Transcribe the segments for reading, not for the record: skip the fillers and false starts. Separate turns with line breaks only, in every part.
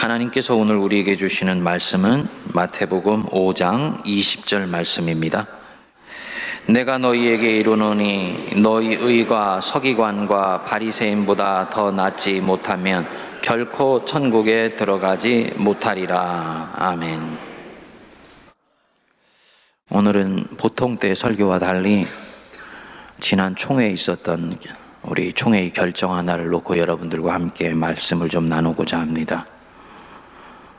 하나님께서 오늘 우리에게 주시는 말씀은 마태복음 5장 20절 말씀입니다. 내가 너희에게 이르노니 너희 의가 서기관과 바리새인보다 더 낫지 못하면 결코 천국에 들어가지 못하리라. 아멘. 오늘은 보통 때 설교와 달리 지난 총회에 있었던 우리 총회의 결정 하나를 놓고 여러분들과 함께 말씀을 좀 나누고자 합니다.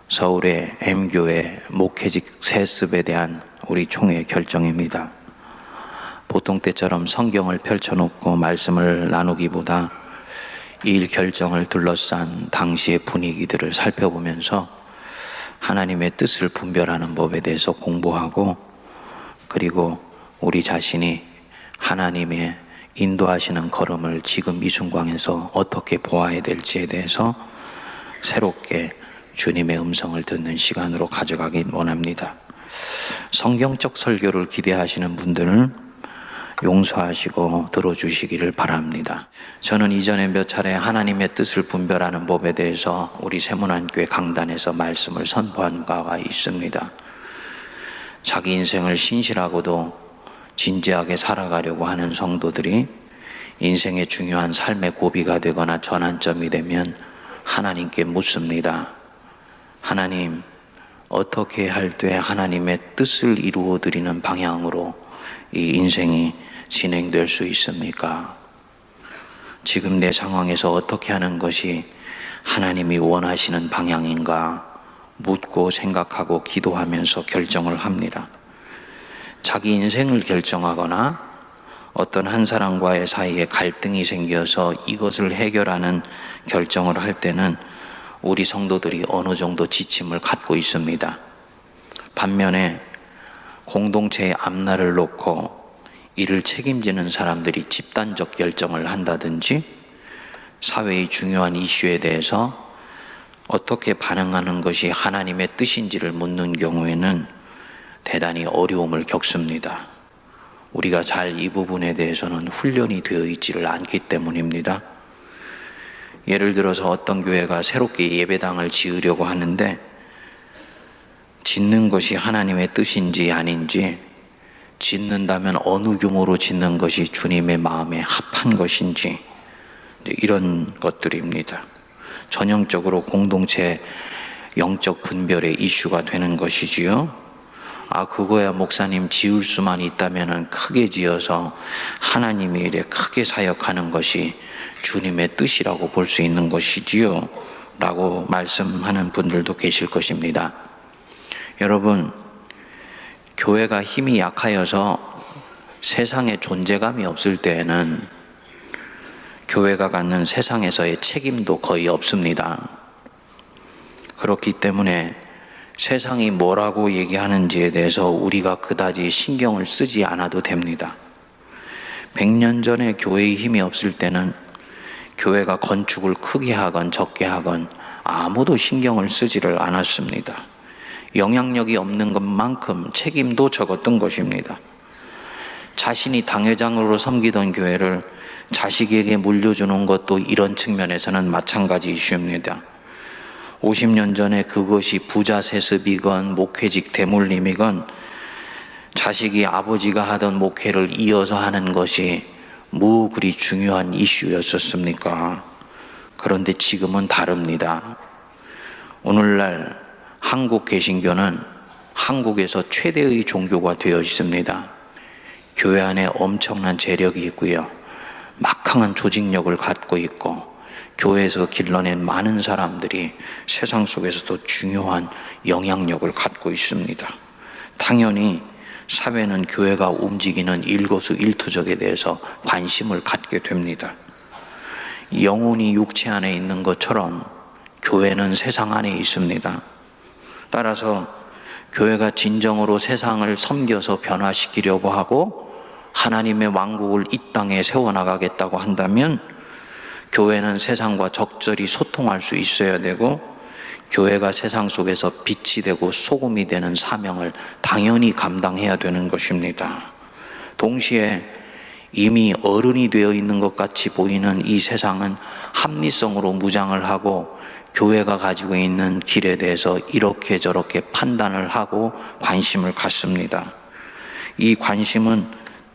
서울의 M교회 목회직 세습에 대한 우리 총회의 결정입니다. 보통 때처럼 성경을 펼쳐놓고 말씀을 나누기보다 이 일 결정을 둘러싼 당시의 분위기들을 살펴보면서 하나님의 뜻을 분별하는 법에 대해서 공부하고, 그리고 우리 자신이 하나님의 인도하시는 걸음을 지금 이 순간에서 어떻게 보아야 될지에 대해서 새롭게 주님의 음성을 듣는 시간으로 가져가길 원합니다. 성경적 설교를 기대하시는 분들은 용서하시고 들어주시기를 바랍니다. 저는 이전에 몇 차례 하나님의 뜻을 분별하는 법에 대해서 우리 세문안교회 강단에서 말씀을 선포한 바가 있습니다. 자기 인생을 신실하고도 진지하게 살아가려고 하는 성도들이 인생의 중요한 삶의 고비가 되거나 전환점이 되면 하나님께 묻습니다. 하나님, 어떻게 할 때 하나님의 뜻을 이루어 드리는 방향으로 이 인생이 진행될 수 있습니까? 지금 내 상황에서 어떻게 하는 것이 하나님이 원하시는 방향인가 묻고 생각하고 기도하면서 결정을 합니다. 자기 인생을 결정하거나 어떤 한 사람과의 사이에 갈등이 생겨서 이것을 해결하는 결정을 할 때는 우리 성도들이 어느 정도 지침을 갖고 있습니다. 반면에 공동체의 앞날을 놓고 이를 책임지는 사람들이 집단적 결정을 한다든지 사회의 중요한 이슈에 대해서 어떻게 반응하는 것이 하나님의 뜻인지를 묻는 경우에는 대단히 어려움을 겪습니다. 우리가 잘 이 부분에 대해서는 훈련이 되어 있지를 않기 때문입니다. 예를 들어서 어떤 교회가 새롭게 예배당을 지으려고 하는데 짓는 것이 하나님의 뜻인지 아닌지, 짓는다면 어느 규모로 짓는 것이 주님의 마음에 합한 것인지, 이런 것들입니다. 전형적으로 공동체 영적 분별의 이슈가 되는 것이지요. 그거야 목사님 지을 수만 있다면 크게 지어서 하나님의 일에 크게 사역하는 것이 주님의 뜻이라고 볼 수 있는 것이지요 라고 말씀하는 분들도 계실 것입니다. 여러분, 교회가 힘이 약하여서 세상에 존재감이 없을 때에는 교회가 갖는 세상에서의 책임도 거의 없습니다. 그렇기 때문에 세상이 뭐라고 얘기하는지에 대해서 우리가 그다지 신경을 쓰지 않아도 됩니다. 100년 전에 교회의 힘이 없을 때는 교회가 건축을 크게 하건 적게 하건 아무도 신경을 쓰지를 않았습니다. 영향력이 없는 것만큼 책임도 적었던 것입니다. 자신이 당회장으로 섬기던 교회를 자식에게 물려주는 것도 이런 측면에서는 마찬가지 이슈입니다. 50년 전에 그것이 부자 세습이건 목회직 대물림이건 자식이 아버지가 하던 목회를 이어서 하는 것이 뭐 그리 중요한 이슈였었습니까? 그런데 지금은 다릅니다. 오늘날 한국 개신교는 한국에서 최대의 종교가 되어 있습니다. 교회 안에 엄청난 재력이 있고요, 막강한 조직력을 갖고 있고, 교회에서 길러낸 많은 사람들이 세상 속에서도 중요한 영향력을 갖고 있습니다. 당연히 사회는 교회가 움직이는 일거수일투족에 대해서 관심을 갖게 됩니다. 영혼이 육체 안에 있는 것처럼 교회는 세상 안에 있습니다. 따라서 교회가 진정으로 세상을 섬겨서 변화시키려고 하고 하나님의 왕국을 이 땅에 세워나가겠다고 한다면 교회는 세상과 적절히 소통할 수 있어야 되고, 교회가 세상 속에서 빛이 되고 소금이 되는 사명을 당연히 감당해야 되는 것입니다. 동시에 이미 어른이 되어 있는 것 같이 보이는 이 세상은 합리성으로 무장을 하고 교회가 가지고 있는 길에 대해서 이렇게 저렇게 판단을 하고 관심을 갖습니다. 이 관심은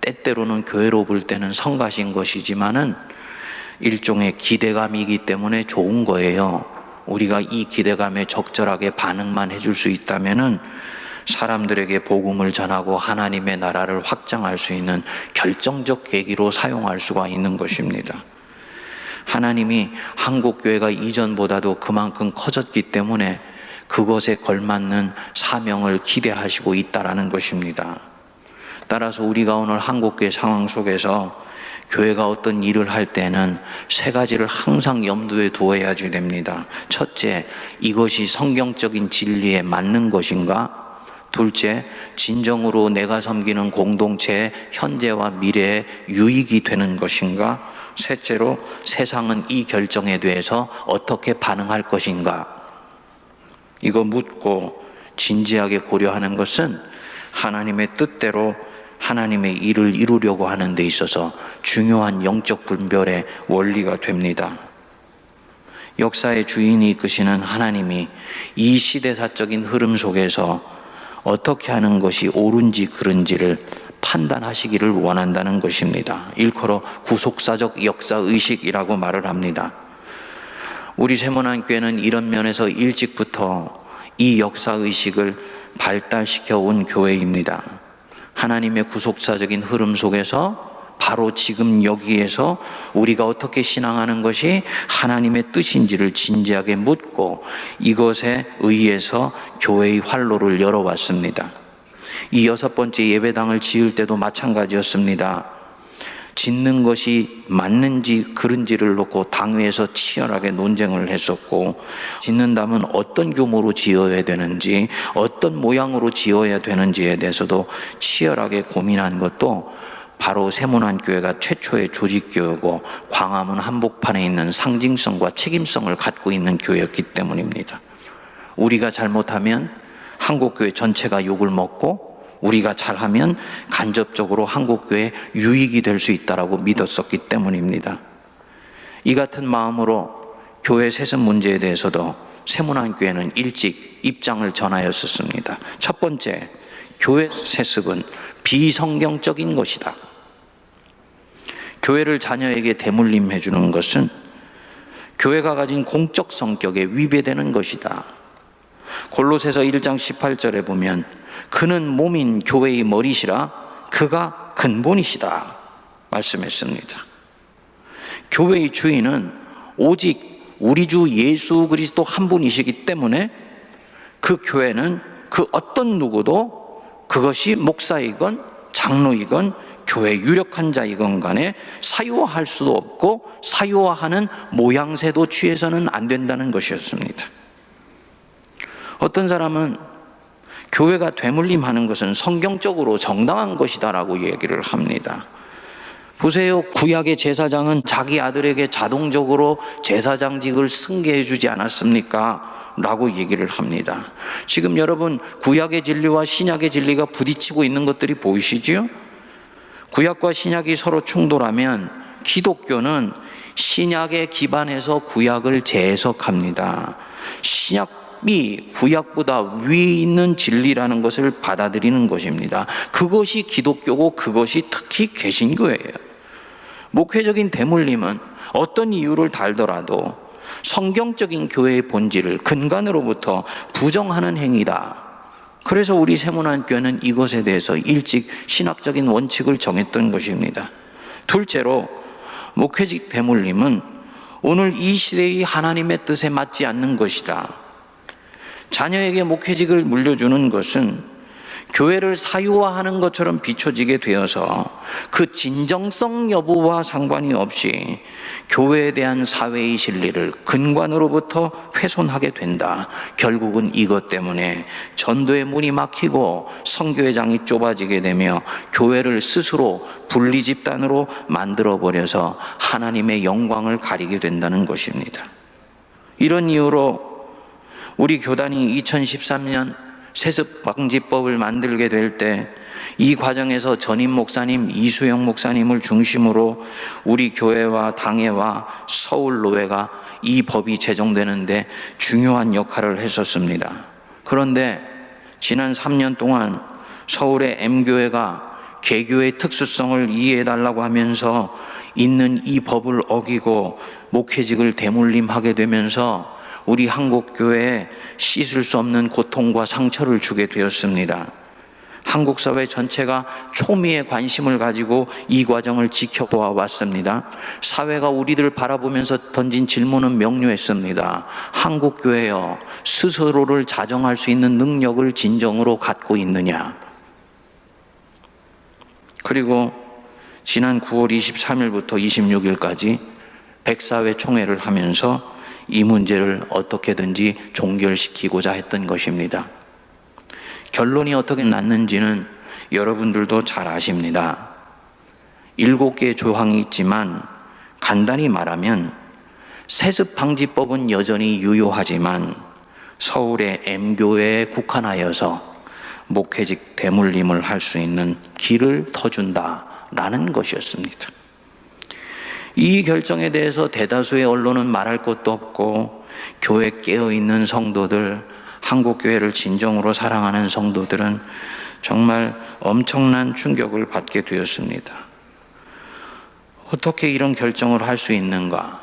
때때로는 교회로 볼 때는 성가신 것이지만은 일종의 기대감이기 때문에 좋은 거예요. 우리가 이 기대감에 적절하게 반응만 해줄 수 있다면은 사람들에게 복음을 전하고 하나님의 나라를 확장할 수 있는 결정적 계기로 사용할 수가 있는 것입니다. 하나님이 한국교회가 이전보다도 그만큼 커졌기 때문에 그것에 걸맞는 사명을 기대하시고 있다라는 것입니다. 따라서 우리가 오늘 한국교회 상황 속에서 교회가 어떤 일을 할 때는 세 가지를 항상 염두에 두어야지 됩니다. 첫째, 이것이 성경적인 진리에 맞는 것인가? 둘째, 진정으로 내가 섬기는 공동체의 현재와 미래에 유익이 되는 것인가? 셋째로, 세상은 이 결정에 대해서 어떻게 반응할 것인가? 이거 묻고 진지하게 고려하는 것은 하나님의 뜻대로 하나님의 일을 이루려고 하는 데 있어서 중요한 영적 분별의 원리가 됩니다. 역사의 주인이 이끄시는 하나님이 이 시대사적인 흐름 속에서 어떻게 하는 것이 옳은지 그른지를 판단하시기를 원한다는 것입니다. 일컬어 구속사적 역사의식이라고 말을 합니다. 우리 세문안교회는 이런 면에서 일찍부터 이 역사의식을 발달시켜 온 교회입니다. 하나님의 구속사적인 흐름 속에서 바로 지금 여기에서 우리가 어떻게 신앙하는 것이 하나님의 뜻인지를 진지하게 묻고 이것에 의해서 교회의 활로를 열어왔습니다. 이 6번째 예배당을 지을 때도 마찬가지였습니다. 짓는 것이 맞는지 그른지를 놓고 당회에서 치열하게 논쟁을 했었고, 짓는다면 어떤 규모로 지어야 되는지, 어떤 모양으로 지어야 되는지에 대해서도 치열하게 고민한 것도 바로 세문안교회가 최초의 조직교회고 광화문 한복판에 있는 상징성과 책임성을 갖고 있는 교회였기 때문입니다. 우리가 잘못하면 한국교회 전체가 욕을 먹고 우리가 잘하면 간접적으로 한국교회에 유익이 될 수 있다고 믿었었기 때문입니다. 이 같은 마음으로 교회 세습 문제에 대해서도 세문안교회는 일찍 입장을 전하였었습니다. 첫 번째, 교회 세습은 비성경적인 것이다. 교회를 자녀에게 대물림해 주는 것은 교회가 가진 공적 성격에 위배되는 것이다. 골로새서 1장 18절에 보면 그는 몸인 교회의 머리시라 그가 근본이시다 말씀했습니다. 교회의 주인은 오직 우리 주 예수 그리스도 한 분이시기 때문에 그 교회는 그 어떤 누구도 그것이 목사이건 장로이건 교회 유력한 자이건 간에 사유화할 수도 없고 사유화하는 모양새도 취해서는 안 된다는 것이었습니다. 어떤 사람은 교회가 되물림하는 것은 성경적으로 정당한 것이다라고 얘기를 합니다. 보세요, 구약의 제사장은 자기 아들에게 자동적으로 제사장직을 승계해 주지 않았습니까? 라고 얘기를 합니다. 지금 여러분, 구약의 진리와 신약의 진리가 부딪히고 있는 것들이 보이시지요? 구약과 신약이 서로 충돌하면 기독교는 신약에 기반해서 구약을 재해석합니다. 신약이 구약보다 위 있는 진리라는 것을 받아들이는 것입니다. 그것이 기독교고 그것이 특히 개신교예요. 목회적인 대물림은 어떤 이유를 달더라도 성경적인 교회의 본질을 근간으로부터 부정하는 행위다. 그래서 우리 세문안교회는 이것에 대해서 일찍 신학적인 원칙을 정했던 것입니다. 둘째로, 목회직 대물림은 오늘 이 시대의 하나님의 뜻에 맞지 않는 것이다. 자녀에게 목회직을 물려주는 것은 교회를 사유화하는 것처럼 비춰지게 되어서 그 진정성 여부와 상관이 없이 교회에 대한 사회의 진리를 근간으로부터 훼손하게 된다. 결국은 이것 때문에 전도의 문이 막히고 선교회장이 좁아지게 되며 교회를 스스로 분리집단으로 만들어버려서 하나님의 영광을 가리게 된다는 것입니다. 이런 이유로 우리 교단이 2013년 세습방지법을 만들게 될 때 이 과정에서 전임 목사님 이수영 목사님을 중심으로 우리 교회와 당회와 서울노회가 이 법이 제정되는데 중요한 역할을 했었습니다. 그런데 지난 3년 동안 서울의 M교회가 개교의 특수성을 이해해달라고 하면서 있는 이 법을 어기고 목회직을 대물림하게 되면서 우리 한국교회에 씻을 수 없는 고통과 상처를 주게 되었습니다. 한국 사회 전체가 초미의 관심을 가지고 이 과정을 지켜보아 왔습니다. 사회가 우리들을 바라보면서 던진 질문은 명료했습니다. 한국교회여, 스스로를 자정할 수 있는 능력을 진정으로 갖고 있느냐? 그리고 지난 9월 23일부터 26일까지 백사회 총회를 하면서 이 문제를 어떻게든지 종결시키고자 했던 것입니다. 결론이 어떻게 났는지는 여러분들도 잘 아십니다. 7개의 조항이 있지만 간단히 말하면 세습방지법은 여전히 유효하지만 서울의 M교회에 국한하여서 목회직 대물림을 할 수 있는 길을 터준다라는 것이었습니다. 이 결정에 대해서 대다수의 언론은 말할 것도 없고 교회 깨어있는 성도들, 한국교회를 진정으로 사랑하는 성도들은 정말 엄청난 충격을 받게 되었습니다. 어떻게 이런 결정을 할 수 있는가?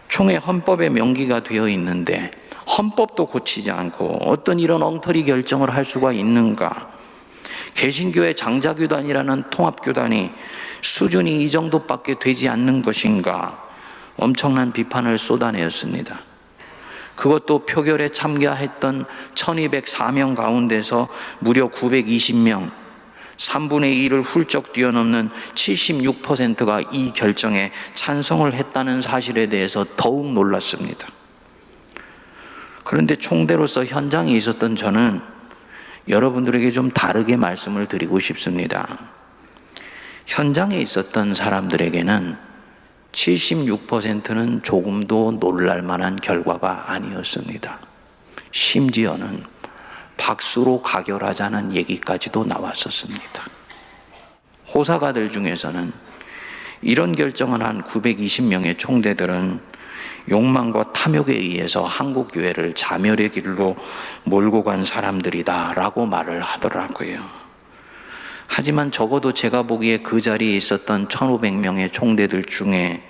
총회 헌법에 명기가 되어 있는데 헌법도 고치지 않고 어떤 이런 엉터리 결정을 할 수가 있는가? 개신교회 장자교단이라는 통합교단이 수준이 이 정도밖에 되지 않는 것인가? 엄청난 비판을 쏟아내었습니다. 그것도 표결에 참가했던 1204명 가운데서 무려 920명, 3분의 2를 훌쩍 뛰어넘는 76%가 이 결정에 찬성을 했다는 사실에 대해서 더욱 놀랐습니다. 그런데 총대로서 현장에 있었던 저는 여러분들에게 좀 다르게 말씀을 드리고 싶습니다. 현장에 있었던 사람들에게는 76%는 조금도 놀랄 만한 결과가 아니었습니다. 심지어는 박수로 가결하자는 얘기까지도 나왔었습니다. 호사가들 중에서는 이런 결정을 한 920명의 총대들은 욕망과 탐욕에 의해서 한국교회를 자멸의 길로 몰고 간 사람들이다 라고 말을 하더라고요. 하지만 적어도 제가 보기에 그 자리에 있었던 1500명의 총대들 중에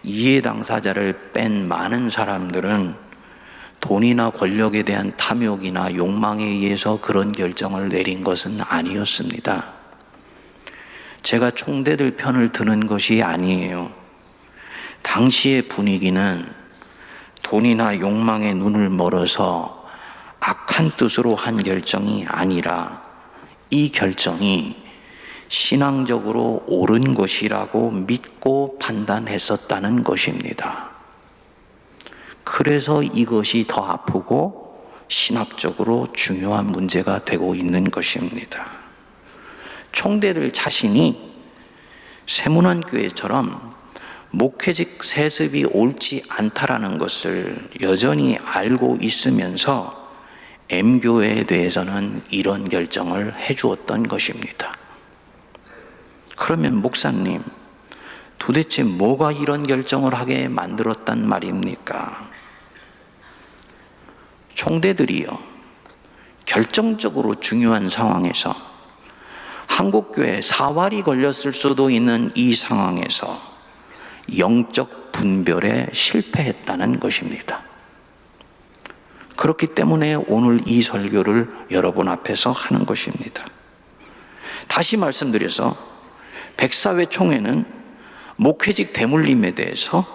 이해 당사자를 뺀 많은 사람들은 돈이나 권력에 대한 탐욕이나 욕망에 의해서 그런 결정을 내린 것은 아니었습니다. 제가 총대들 편을 드는 것이 아니에요. 당시의 분위기는 돈이나 욕망에 눈을 멀어서 악한 뜻으로 한 결정이 아니라 이 결정이 신앙적으로 옳은 것이라고 믿고 판단했었다는 것입니다. 그래서 이것이 더 아프고 신학적으로 중요한 문제가 되고 있는 것입니다. 총대들 자신이 세문안교회처럼 목회직 세습이 옳지 않다라는 것을 여전히 알고 있으면서 M교회에 대해서는 이런 결정을 해주었던 것입니다. 그러면 목사님, 도대체 뭐가 이런 결정을 하게 만들었단 말입니까? 총대들이요, 결정적으로 중요한 상황에서 한국교회에 사활이 걸렸을 수도 있는 이 상황에서 영적 분별에 실패했다는 것입니다. 그렇기 때문에 오늘 이 설교를 여러분 앞에서 하는 것입니다. 다시 말씀드려서 백사회 총회는 목회직 대물림에 대해서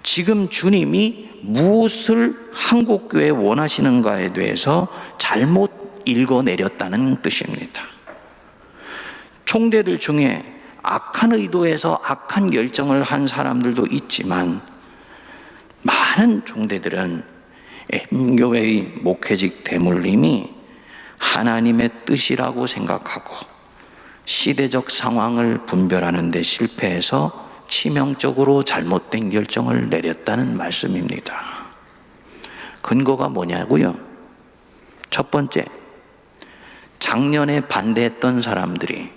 지금 주님이 무엇을 한국교회에 원하시는가에 대해서 잘못 읽어내렸다는 뜻입니다. 총대들 중에 악한 의도에서 악한 결정을 한 사람들도 있지만 많은 총대들은 M교회의 목회직 대물림이 하나님의 뜻이라고 생각하고 시대적 상황을 분별하는 데 실패해서 치명적으로 잘못된 결정을 내렸다는 말씀입니다. 근거가 뭐냐고요? 첫 번째, 작년에 반대했던 사람들이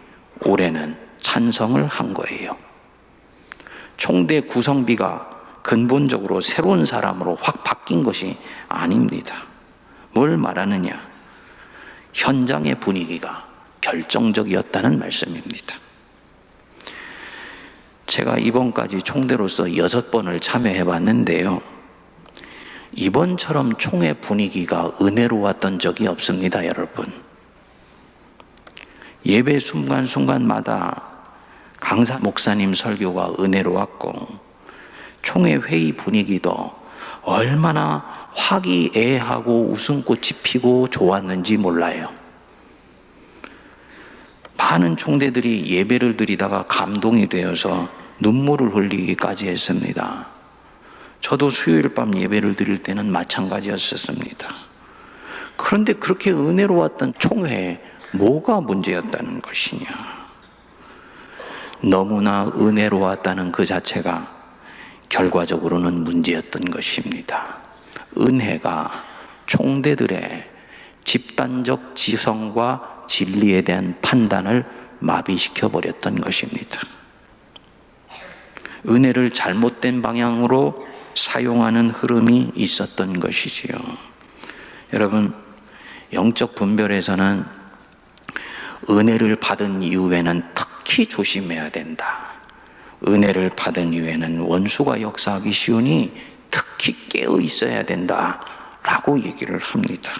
올해는 찬성을 한 거예요. 총대 구성비가 근본적으로 새로운 사람으로 확 바뀐 것이 아닙니다. 뭘 말하느냐? 현장의 분위기가 결정적이었다는 말씀입니다. 제가 이번까지 총대로서 6번을 참여해 봤는데요, 이번처럼 총회 분위기가 은혜로웠던 적이 없습니다. 여러분, 예배 순간순간마다 강사 목사님 설교가 은혜로웠고, 총회 회의 분위기도 얼마나 화기애애하고 웃음꽃이 피고 좋았는지 몰라요. 많은 총대들이 예배를 드리다가 감동이 되어서 눈물을 흘리기까지 했습니다. 저도 수요일 밤 예배를 드릴 때는 마찬가지였었습니다. 그런데 그렇게 은혜로웠던 총회에 뭐가 문제였다는 것이냐? 너무나 은혜로웠다는 그 자체가 결과적으로는 문제였던 것입니다. 은혜가 총대들의 집단적 지성과 진리에 대한 판단을 마비시켜 버렸던 것입니다. 은혜를 잘못된 방향으로 사용하는 흐름이 있었던 것이지요. 여러분, 영적 분별에서는 은혜를 받은 이후에는 특히 조심해야 된다. 은혜를 받은 이후에는 원수가 역사하기 쉬우니 특히 깨어 있어야 된다 라고 얘기를 합니다.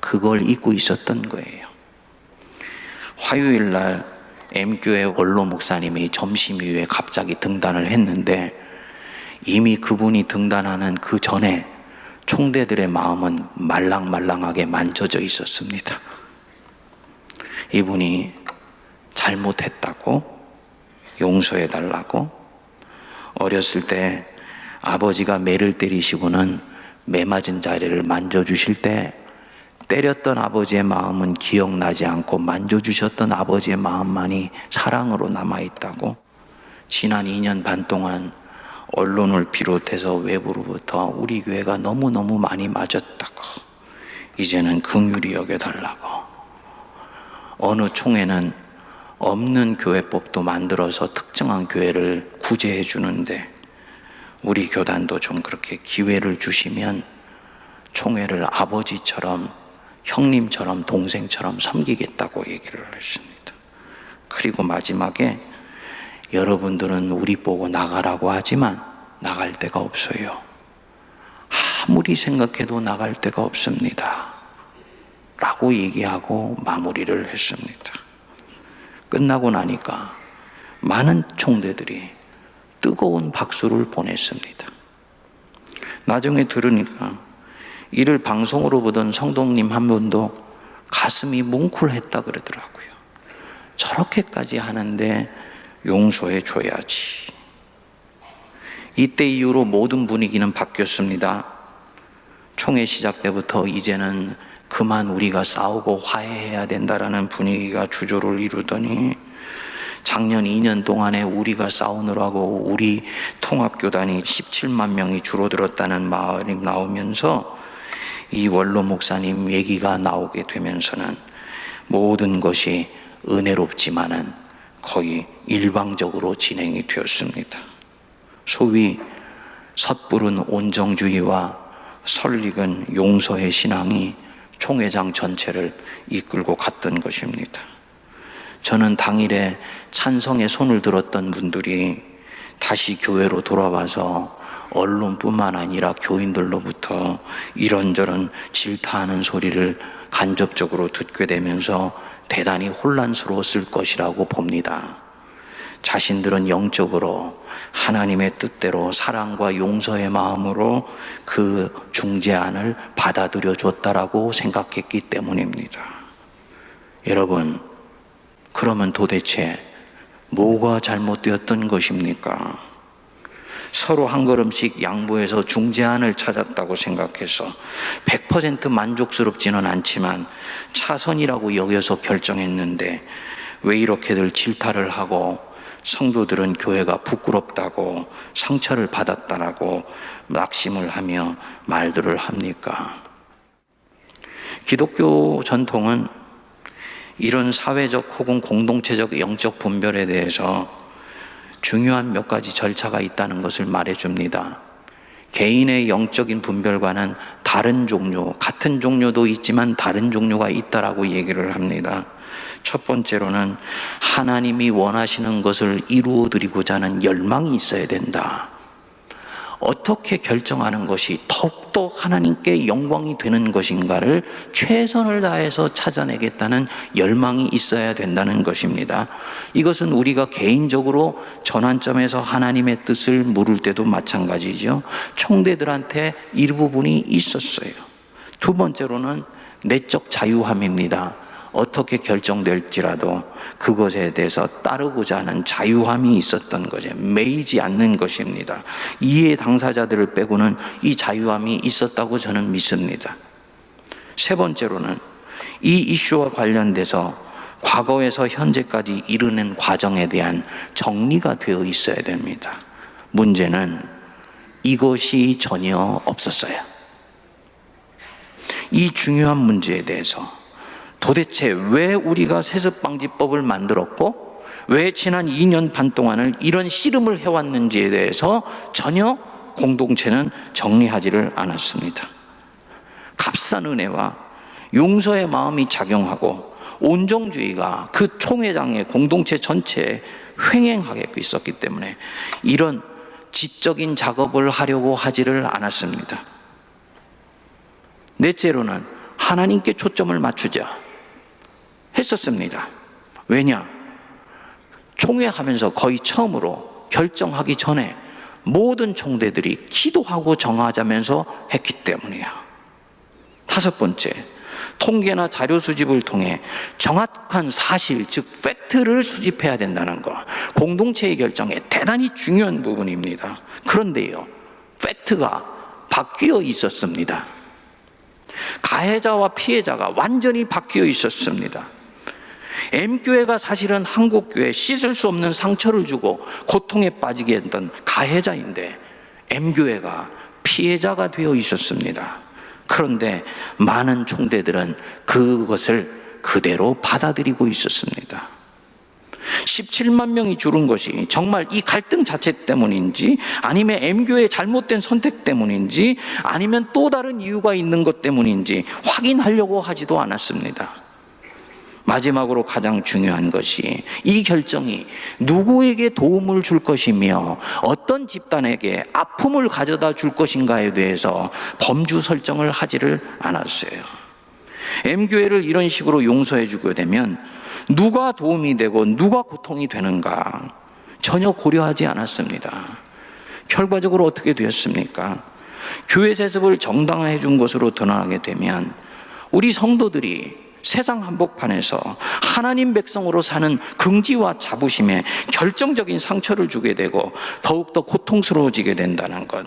그걸 잊고 있었던 거예요. 화요일 날 M교회 원로 목사님이 점심 이후에 갑자기 등단을 했는데, 이미 그분이 등단하는 그 전에 총대들의 마음은 말랑말랑하게 만져져 있었습니다. 이분이 잘못했다고, 용서해달라고, 어렸을 때 아버지가 매를 때리시고는 매 맞은 자리를 만져주실 때 때렸던 아버지의 마음은 기억나지 않고 만져주셨던 아버지의 마음만이 사랑으로 남아있다고, 지난 2년 반 동안 언론을 비롯해서 외부로부터 우리 교회가 너무너무 많이 맞았다고, 이제는 긍휼히 여겨달라고, 어느 총회는 없는 교회법도 만들어서 특정한 교회를 구제해 주는데, 우리 교단도 좀 그렇게 기회를 주시면 총회를 아버지처럼, 형님처럼, 동생처럼 섬기겠다고 얘기를 했습니다. 그리고 마지막에 여러분들은 우리 보고 나가라고 하지만 나갈 데가 없어요. 아무리 생각해도 나갈 데가 없습니다 라고 얘기하고 마무리를 했습니다. 끝나고 나니까 많은 총대들이 뜨거운 박수를 보냈습니다. 나중에 들으니까 이를 방송으로 보던 성도님 한 분도 가슴이 뭉클했다 그러더라고요. 저렇게까지 하는데 용서해 줘야지. 이때 이후로 모든 분위기는 바뀌었습니다. 총회 시작 때부터 이제는 그만 우리가 싸우고 화해해야 된다라는 분위기가 주조를 이루더니, 작년 2년 동안에 우리가 싸우느라고 우리 통합교단이 17만 명이 줄어들었다는 말이 나오면서 이 원로 목사님 얘기가 나오게 되면서는 모든 것이 은혜롭지만은 거의 일방적으로 진행이 되었습니다. 소위 섣부른 온정주의와 설익은 용서의 신앙이 총회장 전체를 이끌고 갔던 것입니다. 저는 당일에 찬성에 손을 들었던 분들이 다시 교회로 돌아와서 언론뿐만 아니라 교인들로부터 이런저런 질타하는 소리를 간접적으로 듣게 되면서 대단히 혼란스러웠을 것이라고 봅니다. 자신들은 영적으로 하나님의 뜻대로 사랑과 용서의 마음으로 그 중재안을 받아들여 줬다라고 생각했기 때문입니다. 여러분, 그러면 도대체 뭐가 잘못되었던 것입니까? 서로 한 걸음씩 양보해서 중재안을 찾았다고 생각해서 100% 만족스럽지는 않지만 차선이라고 여겨서 결정했는데, 왜 이렇게들 질타를 하고 성도들은 교회가 부끄럽다고 상처를 받았다라고 낙심을 하며 말들을 합니까? 기독교 전통은 이런 사회적 혹은 공동체적 영적 분별에 대해서 중요한 몇 가지 절차가 있다는 것을 말해줍니다. 개인의 영적인 분별과는 다른 종류, 같은 종류도 있지만 다른 종류가 있다라고 얘기를 합니다. 첫 번째로는 하나님이 원하시는 것을 이루어드리고자 하는 열망이 있어야 된다. 어떻게 결정하는 것이 더욱더 하나님께 영광이 되는 것인가를 최선을 다해서 찾아내겠다는 열망이 있어야 된다는 것입니다. 이것은 우리가 개인적으로 전환점에서 하나님의 뜻을 물을 때도 마찬가지죠. 총대들한테 일부분이 있었어요. 두 번째로는 내적 자유함입니다. 어떻게 결정될지라도 그것에 대해서 따르고자 하는 자유함이 있었던 거죠. 매이지 않는 것입니다. 이해 당사자들을 빼고는 이 자유함이 있었다고 저는 믿습니다. 세 번째로는 이 이슈와 관련돼서 과거에서 현재까지 이르는 과정에 대한 정리가 되어 있어야 됩니다. 문제는 이것이 전혀 없었어요. 이 중요한 문제에 대해서 도대체 왜 우리가 세습방지법을 만들었고 왜 지난 2년 반 동안을 이런 씨름을 해왔는지에 대해서 전혀 공동체는 정리하지를 않았습니다. 값싼 은혜와 용서의 마음이 작용하고 온정주의가 그 총회장의 공동체 전체에 횡행하게 있었기 때문에 이런 지적인 작업을 하려고 하지를 않았습니다. 넷째로는 하나님께 초점을 맞추자 했었습니다. 왜냐? 총회하면서 거의 처음으로 결정하기 전에 모든 총대들이 기도하고 정하자면서 했기 때문이에요. 다섯 번째, 통계나 자료 수집을 통해 정확한 사실, 즉 팩트를 수집해야 된다는 것, 공동체의 결정에 대단히 중요한 부분입니다. 그런데요, 팩트가 바뀌어 있었습니다. 가해자와 피해자가 완전히 바뀌어 있었습니다. M교회가 사실은 한국교회에 씻을 수 없는 상처를 주고 고통에 빠지게 했던 가해자인데 M교회가 피해자가 되어 있었습니다. 그런데 많은 총대들은 그것을 그대로 받아들이고 있었습니다. 17만 명이 죽은 것이 정말 이 갈등 자체 때문인지 아니면 M교회의 잘못된 선택 때문인지 아니면 또 다른 이유가 있는 것 때문인지 확인하려고 하지도 않았습니다. 마지막으로 가장 중요한 것이 이 결정이 누구에게 도움을 줄 것이며 어떤 집단에게 아픔을 가져다 줄 것인가에 대해서 범주 설정을 하지를 않았어요. M교회를 이런 식으로 용서해 주게 되면 누가 도움이 되고 누가 고통이 되는가 전혀 고려하지 않았습니다. 결과적으로 어떻게 되었습니까? 교회 세습을 정당화해 준 것으로 드러나게 되면 우리 성도들이 세상 한복판에서 하나님 백성으로 사는 긍지와 자부심에 결정적인 상처를 주게 되고 더욱더 고통스러워지게 된다는 것,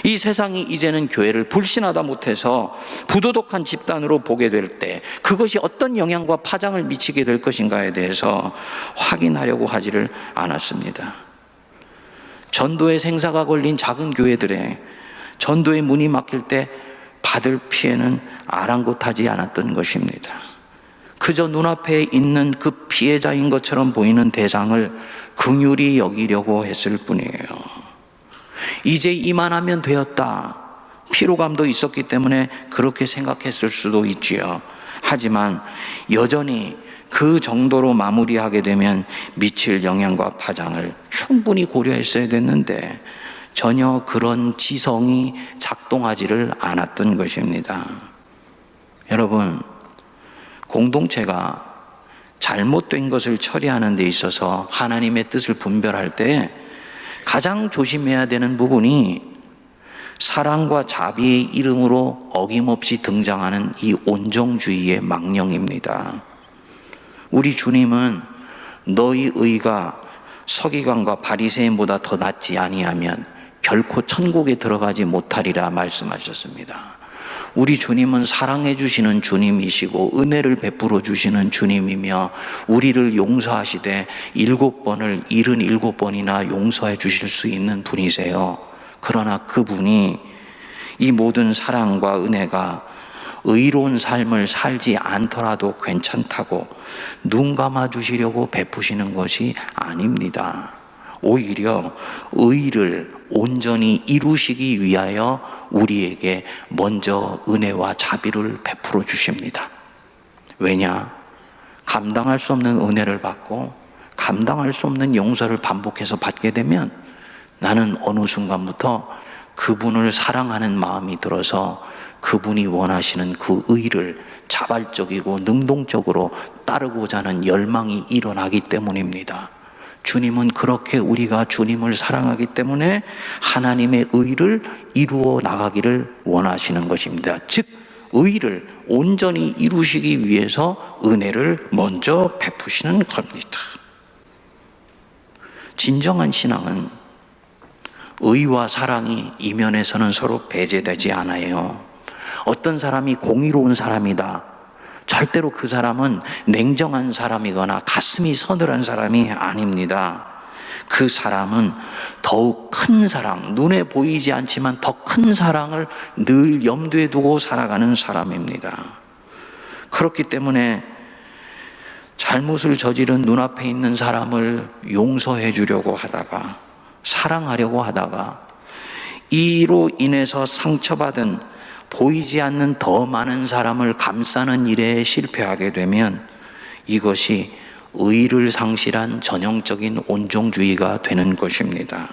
이 세상이 이제는 교회를 불신하다 못해서 부도덕한 집단으로 보게 될 때 그것이 어떤 영향과 파장을 미치게 될 것인가에 대해서 확인하려고 하지를 않았습니다. 전도의 생사가 걸린 작은 교회들의 전도의 문이 막힐 때 받을 피해는 아랑곳하지 않았던 것입니다. 그저 눈앞에 있는 그 피해자인 것처럼 보이는 대상을 긍휼히 여기려고 했을 뿐이에요. 이제 이만하면 되었다, 피로감도 있었기 때문에 그렇게 생각했을 수도 있지요. 하지만 여전히 그 정도로 마무리하게 되면 미칠 영향과 파장을 충분히 고려했어야 됐는데 전혀 그런 지성이 작동하지를 않았던 것입니다. 여러분, 공동체가 잘못된 것을 처리하는 데 있어서 하나님의 뜻을 분별할 때 가장 조심해야 되는 부분이 사랑과 자비의 이름으로 어김없이 등장하는 이 온정주의의 망령입니다. 우리 주님은 너희 의가 서기관과 바리새인보다 더 낫지 아니하면 결코 천국에 들어가지 못하리라 말씀하셨습니다. 우리 주님은 사랑해 주시는 주님이시고 은혜를 베풀어 주시는 주님이며 우리를 용서하시되 7번을 77번이나 용서해 주실 수 있는 분이세요. 그러나 그분이 이 모든 사랑과 은혜가 의로운 삶을 살지 않더라도 괜찮다고 눈 감아 주시려고 베푸시는 것이 아닙니다. 오히려 의를 온전히 이루시기 위하여 우리에게 먼저 은혜와 자비를 베풀어 주십니다. 왜냐? 감당할 수 없는 은혜를 받고 감당할 수 없는 용서를 반복해서 받게 되면 나는 어느 순간부터 그분을 사랑하는 마음이 들어서 그분이 원하시는 그 의를 자발적이고 능동적으로 따르고자 하는 열망이 일어나기 때문입니다. 주님은 그렇게 우리가 주님을 사랑하기 때문에 하나님의 의를 이루어 나가기를 원하시는 것입니다. 즉 의를 온전히 이루시기 위해서 은혜를 먼저 베푸시는 겁니다. 진정한 신앙은 의와 사랑이 이면에서는 서로 배제되지 않아요. 어떤 사람이 공의로운 사람이다. 절대로 그 사람은 냉정한 사람이거나 가슴이 서늘한 사람이 아닙니다. 그 사람은 더욱 큰 사랑, 눈에 보이지 않지만 더 큰 사랑을 늘 염두에 두고 살아가는 사람입니다. 그렇기 때문에 잘못을 저지른 눈앞에 있는 사람을 용서해 주려고 하다가, 사랑하려고 하다가 이로 인해서 상처받은 보이지 않는 더 많은 사람을 감싸는 일에 실패하게 되면 이것이 의를 상실한 전형적인 온종주의가 되는 것입니다.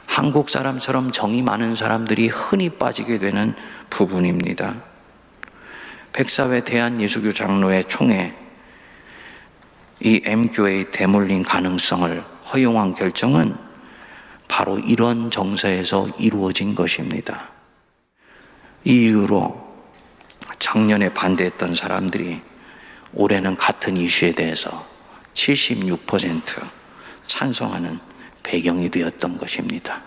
한국 사람처럼 정이 많은 사람들이 흔히 빠지게 되는 부분입니다. 백사회 대한예수교 장로회 총회, 이 M교회의 대물림 가능성을 허용한 결정은 바로 이런 정서에서 이루어진 것입니다. 이 이유로 작년에 반대했던 사람들이 올해는 같은 이슈에 대해서 76% 찬성하는 배경이 되었던 것입니다.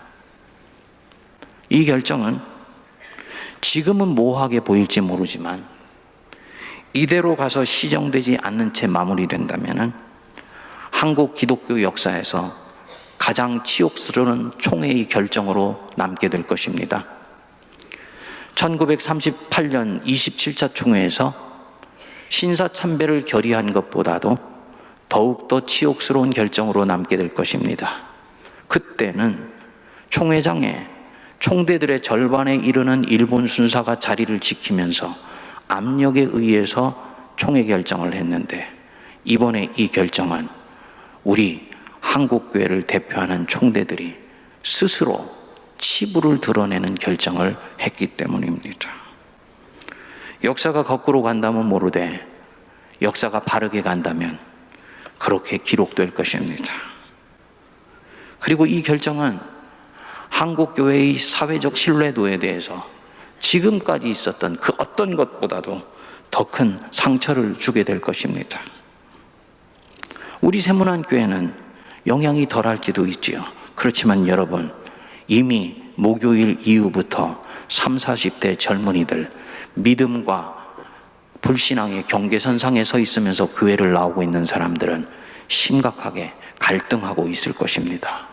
이 결정은 지금은 모호하게 보일지 모르지만 이대로 가서 시정되지 않는 채 마무리된다면 한국 기독교 역사에서 가장 치욕스러운 총회의 결정으로 남게 될 것입니다. 1938년 27차 총회에서 신사참배를 결의한 것보다도 더욱더 치욕스러운 결정으로 남게 될 것입니다. 그때는 총회장에 총대들의 절반에 이르는 일본 순사가 자리를 지키면서 압력에 의해서 총회 결정을 했는데, 이번에 이 결정은 우리 한국교회를 대표하는 총대들이 스스로 치부를 드러내는 결정을 했기 때문입니다. 역사가 거꾸로 간다면 모르되 역사가 바르게 간다면 그렇게 기록될 것입니다. 그리고 이 결정은 한국교회의 사회적 신뢰도에 대해서 지금까지 있었던 그 어떤 것보다도 더 큰 상처를 주게 될 것입니다. 우리 세문안교회는 영향이 덜할지도 있지요. 그렇지만 여러분, 이미 목요일 이후부터 30, 40대 젊은이들, 믿음과 불신앙의 경계선상에 서 있으면서 교회를 나오고 있는 사람들은 심각하게 갈등하고 있을 것입니다.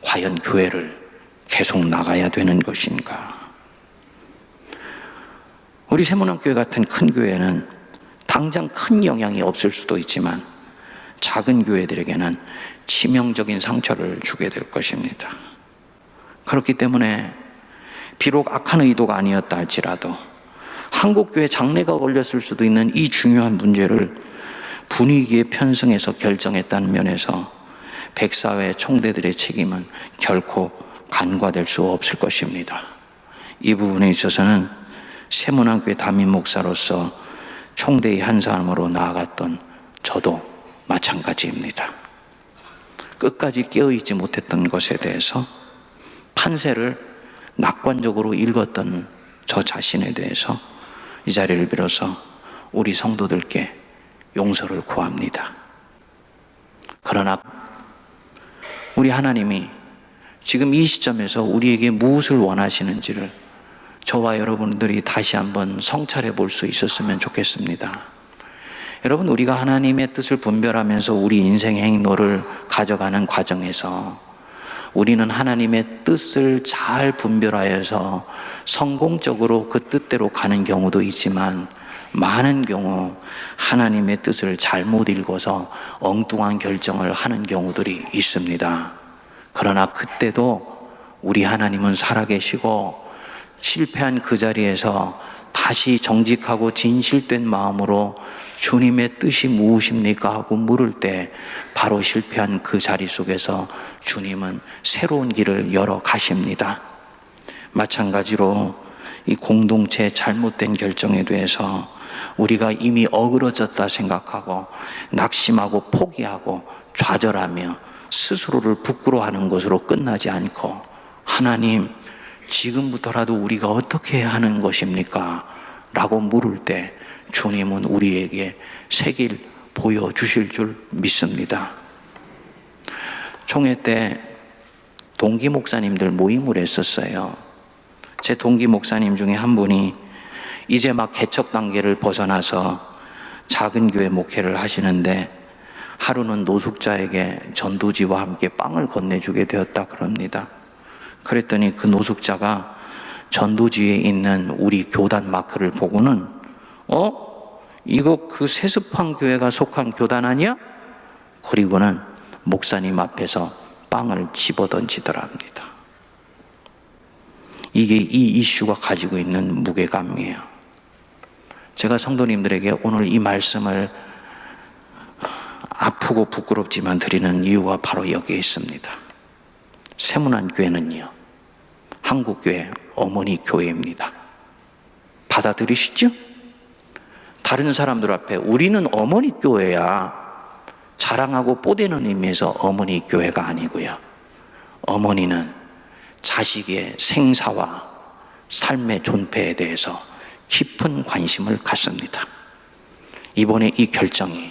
과연 교회를 계속 나가야 되는 것인가? 우리 세문안교회 같은 큰 교회는 당장 큰 영향이 없을 수도 있지만 작은 교회들에게는 치명적인 상처를 주게 될 것입니다. 그렇기 때문에 비록 악한 의도가 아니었다 할지라도 한국교회 장래가 걸렸을 수도 있는 이 중요한 문제를 분위기에 편승해서 결정했다는 면에서 백사회 총대들의 책임은 결코 간과될 수 없을 것입니다. 이 부분에 있어서는 세문안교회 담임 목사로서 총대의 한 사람으로 나아갔던 저도 마찬가지입니다. 끝까지 깨어있지 못했던 것에 대해서 판세를 낙관적으로 읽었던 저 자신에 대해서 이 자리를 빌어서 우리 성도들께 용서를 구합니다. 그러나 우리 하나님이 지금 이 시점에서 우리에게 무엇을 원하시는지를 저와 여러분들이 다시 한번 성찰해 볼 수 있었으면 좋겠습니다. 여러분, 우리가 하나님의 뜻을 분별하면서 우리 인생의 행로를 가져가는 과정에서 우리는 하나님의 뜻을 잘 분별하여서 성공적으로 그 뜻대로 가는 경우도 있지만 많은 경우 하나님의 뜻을 잘못 읽어서 엉뚱한 결정을 하는 경우들이 있습니다. 그러나 그때도 우리 하나님은 살아계시고 실패한 그 자리에서 다시 정직하고 진실된 마음으로 주님의 뜻이 무엇입니까? 하고 물을 때 바로 실패한 그 자리 속에서 주님은 새로운 길을 열어 가십니다. 마찬가지로 이 공동체의 잘못된 결정에 대해서 우리가 이미 어그러졌다 생각하고 낙심하고 포기하고 좌절하며 스스로를 부끄러워하는 것으로 끝나지 않고 하나님, 지금부터라도 우리가 어떻게 해야 하는 것입니까? 라고 물을 때 주님은 우리에게 새 길 보여주실 줄 믿습니다. 총회 때 동기 목사님들 모임을 했었어요. 제 동기 목사님 중에 한 분이 이제 막 개척 단계를 벗어나서 작은 교회 목회를 하시는데 하루는 노숙자에게 전도지와 함께 빵을 건네주게 되었다 그럽니다. 그랬더니 그 노숙자가 전도지에 있는 우리 교단 마크를 보고는 이거 그 세습한 교회가 속한 교단 아니야? 그리고는 목사님 앞에서 빵을 집어 던지더랍니다. 이게 이 이슈가 가지고 있는 무게감이에요. 제가 성도님들에게 오늘 이 말씀을 아프고 부끄럽지만 드리는 이유가 바로 여기에 있습니다. 세문안교회는요, 한국교회 어머니 교회입니다. 받아들이시죠? 다른 사람들 앞에 우리는 어머니 교회야 자랑하고 뽀대는 의미에서 어머니 교회가 아니고요, 어머니는 자식의 생사와 삶의 존폐에 대해서 깊은 관심을 갖습니다. 이번에 이 결정이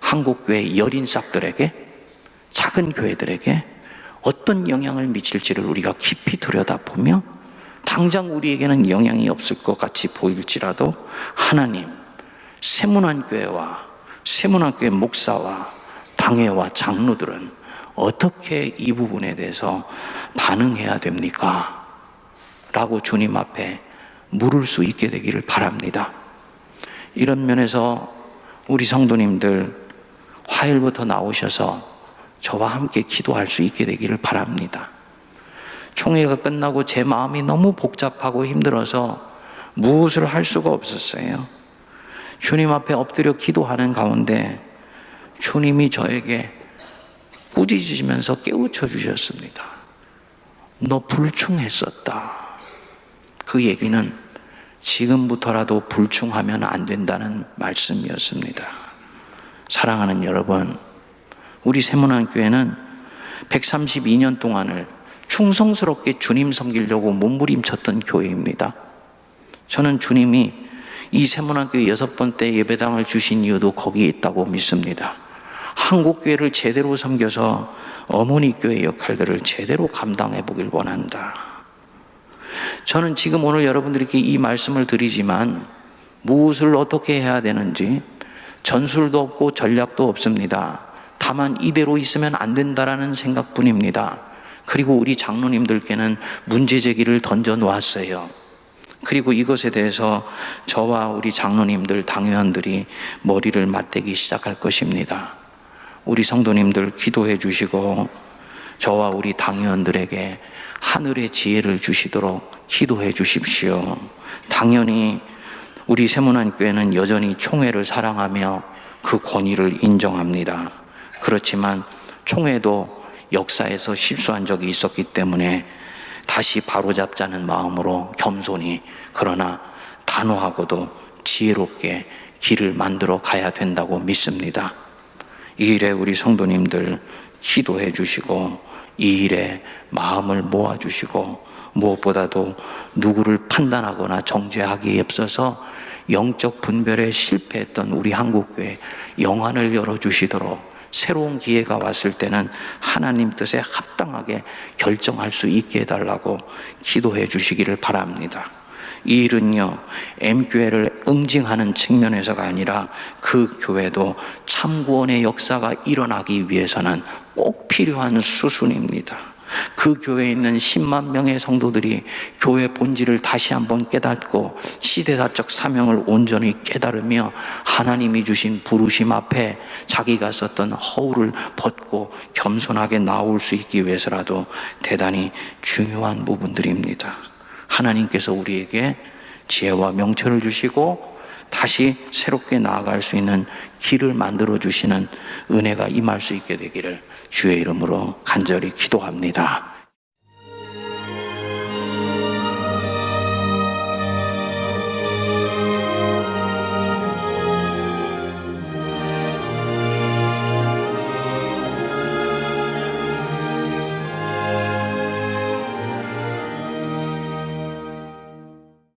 한국교회 여린싹들에게, 작은 교회들에게 어떤 영향을 미칠지를 우리가 깊이 들여다보며 당장 우리에게는 영향이 없을 것 같이 보일지라도 하나님, 세문안교회와 세문안교회 목사와 당회와 장로들은 어떻게 이 부분에 대해서 반응해야 됩니까? 라고 주님 앞에 물을 수 있게 되기를 바랍니다. 이런 면에서 우리 성도님들 화요일부터 나오셔서 저와 함께 기도할 수 있게 되기를 바랍니다. 총회가 끝나고 제 마음이 너무 복잡하고 힘들어서 무엇을 할 수가 없었어요. 주님 앞에 엎드려 기도하는 가운데 주님이 저에게 꾸짖으시면서 깨우쳐 주셨습니다. 너 불충했었다. 그 얘기는 지금부터라도 불충하면 안 된다는 말씀이었습니다. 사랑하는 여러분, 우리 세문안교회는 132년 동안을 충성스럽게 주님 섬기려고 몸부림쳤던 교회입니다. 저는 주님이 이 세문안교회 6번째 예배당을 주신 이유도 거기에 있다고 믿습니다. 한국교회를 제대로 섬겨서 어머니 교회 역할들을 제대로 감당해 보길 원한다. 저는 지금 오늘 여러분들에게 이 말씀을 드리지만 무엇을 어떻게 해야 되는지 전술도 없고 전략도 없습니다. 다만 이대로 있으면 안 된다라는 생각뿐입니다. 그리고 우리 장로님들께는 문제 제기를 던져 놓았어요. 그리고 이것에 대해서 저와 우리 장로님들, 당회원들이 머리를 맞대기 시작할 것입니다. 우리 성도님들 기도해 주시고 저와 우리 당회원들에게 하늘의 지혜를 주시도록 기도해 주십시오. 당연히 우리 세문안교회는 여전히 총회를 사랑하며 그 권위를 인정합니다. 그렇지만 총회도 역사에서 실수한 적이 있었기 때문에 다시 바로잡자는 마음으로 겸손히, 그러나 단호하고도 지혜롭게 길을 만들어 가야 된다고 믿습니다. 이 일에 우리 성도님들 기도해 주시고 이 일에 마음을 모아주시고 무엇보다도 누구를 판단하거나 정죄하기에 앞서서 영적 분별에 실패했던 우리 한국교회 영안을 열어주시도록 새로운 기회가 왔을 때는 하나님 뜻에 합당하게 결정할 수 있게 해달라고 기도해 주시기를 바랍니다. 이 일은요, M교회를 응징하는 측면에서가 아니라 그 교회도 참구원의 역사가 일어나기 위해서는 꼭 필요한 수순입니다. 그 교회에 있는 10만 명의 성도들이 교회 본질을 다시 한번 깨닫고 시대사적 사명을 온전히 깨달으며 하나님이 주신 부르심 앞에 자기가 썼던 허울을 벗고 겸손하게 나올 수 있기 위해서라도 대단히 중요한 부분들입니다. 하나님께서 우리에게 지혜와 명철을 주시고 다시 새롭게 나아갈 수 있는 길을 만들어 주시는 은혜가 임할 수 있게 되기를 주의 이름으로 간절히 기도합니다.